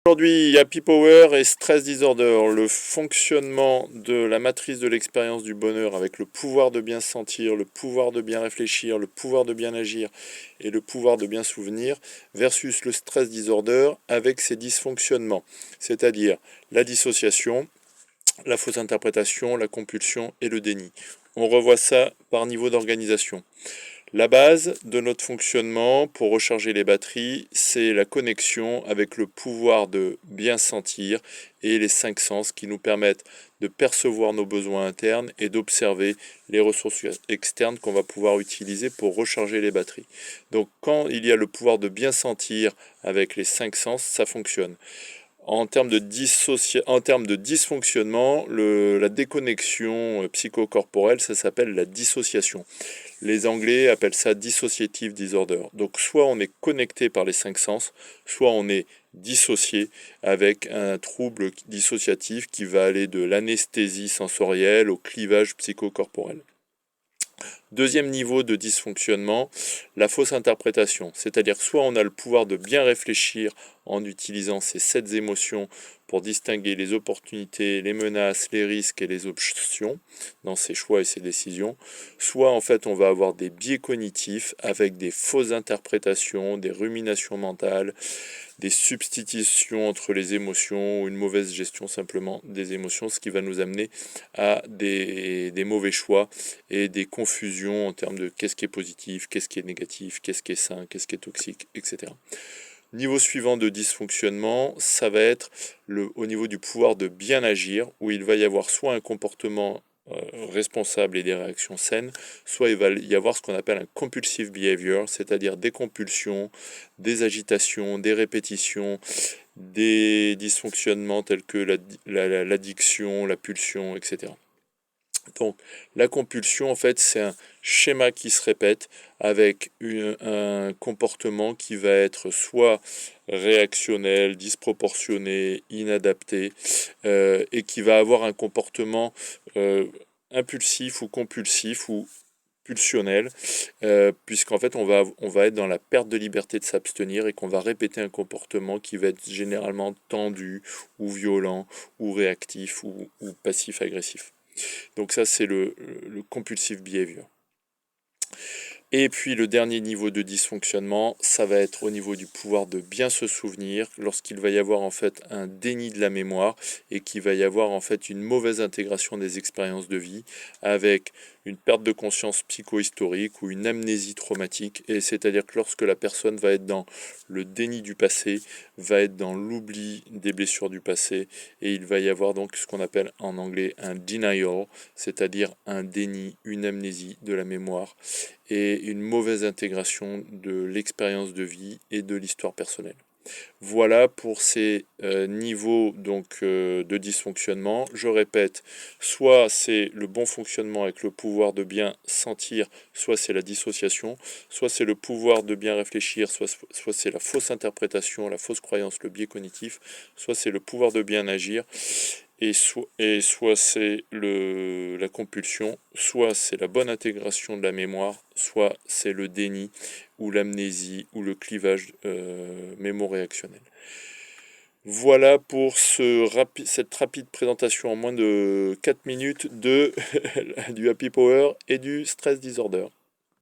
Aujourd'hui, Happy Power et Stress Disorder, le fonctionnement de la matrice de l'expérience du bonheur avec le pouvoir de bien se sentir, le pouvoir de bien réfléchir, le pouvoir de bien agir et le pouvoir de bien souvenir, versus le Stress Disorder avec ses dysfonctionnements, c'est-à-dire la dissociation, la fausse interprétation, la compulsion et le déni. On revoit ça par niveau d'organisation. La base de notre fonctionnement pour recharger les batteries, c'est la connexion avec le pouvoir de bien sentir et les 5 sens qui nous permettent de percevoir nos besoins internes et d'observer les ressources externes qu'on va pouvoir utiliser pour recharger les batteries. Donc quand il y a le pouvoir de bien sentir avec les 5 sens, ça fonctionne. En termes de dysfonctionnement, la déconnexion psychocorporelle, ça s'appelle la dissociation. Les Anglais appellent ça dissociative disorder. Donc soit on est connecté par les 5 sens, soit on est dissocié avec un trouble dissociatif qui va aller de l'anesthésie sensorielle au clivage psychocorporel. Deuxième niveau de dysfonctionnement, la fausse interprétation. C'est-à-dire soit on a le pouvoir de bien réfléchir en utilisant ces 7 émotions pour distinguer les opportunités, les menaces, les risques et les options dans ses choix et ses décisions. Soit en fait on va avoir des biais cognitifs avec des fausses interprétations, des ruminations mentales, des substitutions entre les émotions ou une mauvaise gestion simplement des émotions, ce qui va nous amener à des mauvais choix et des confusions en termes de qu'est-ce qui est positif, qu'est-ce qui est négatif, qu'est-ce qui est sain, qu'est-ce qui est toxique, etc. Niveau suivant de dysfonctionnement, ça va être au niveau du pouvoir de bien agir, où il va y avoir soit un comportement responsable et des réactions saines, soit il va y avoir ce qu'on appelle un compulsive behavior, c'est-à-dire des compulsions, des agitations, des répétitions, des dysfonctionnements tels que l'addiction, la pulsion, etc. Donc la compulsion, en fait, c'est un schéma qui se répète avec un comportement qui va être soit réactionnel, disproportionné, inadapté, et qui va avoir un comportement impulsif ou compulsif ou pulsionnel, puisqu'en fait on va être dans la perte de liberté de s'abstenir et qu'on va répéter un comportement qui va être généralement tendu ou violent ou réactif ou passif-agressif. Donc ça, c'est le compulsive behavior. Et puis le dernier niveau de dysfonctionnement, ça va être au niveau du pouvoir de bien se souvenir, lorsqu'il va y avoir en fait un déni de la mémoire et qu'il va y avoir en fait une mauvaise intégration des expériences de vie avec une perte de conscience psychohistorique ou une amnésie traumatique. Et c'est-à-dire que lorsque la personne va être dans le déni du passé, va être dans l'oubli des blessures du passé, et il va y avoir donc ce qu'on appelle en anglais un denial, c'est-à-dire un déni, une amnésie de la mémoire et une mauvaise intégration de l'expérience de vie et de l'histoire personnelle. Voilà pour ces niveaux de dysfonctionnement. Je répète, soit c'est le bon fonctionnement avec le pouvoir de bien sentir, soit c'est la dissociation, soit c'est le pouvoir de bien réfléchir, soit c'est la fausse interprétation, la fausse croyance, le biais cognitif, soit c'est le pouvoir de bien agir, et soit c'est la compulsion, soit c'est la bonne intégration de la mémoire, soit c'est le déni ou l'amnésie ou le clivage mémo-réactionnel. Voilà pour cette rapide présentation en moins de 4 minutes du Happy Power et du Stress Disorder.